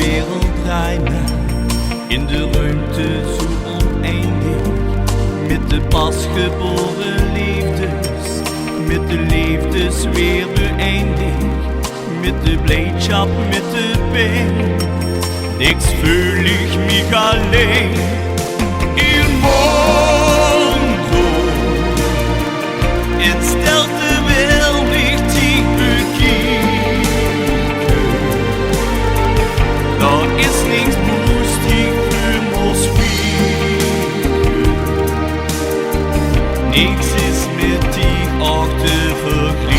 wereld draait na, in de ruimte zo oneindig, met de pasgeboren liefdes, met de liefdes weer beëindigd, met de blijdschap, met de pijn. Niks fühl ich mich allein. Il mondo, in stilte will ich dich bekijken. Da ist nichts lustig für uns fliegen. Nichts ist mit dich auch zu vergleichen.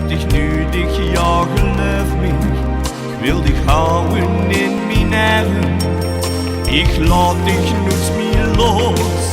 Hab dich nötig, ja, gelöf mich. Ich will dich hauen in mein Arm. Ich lad dich, nutz mir los.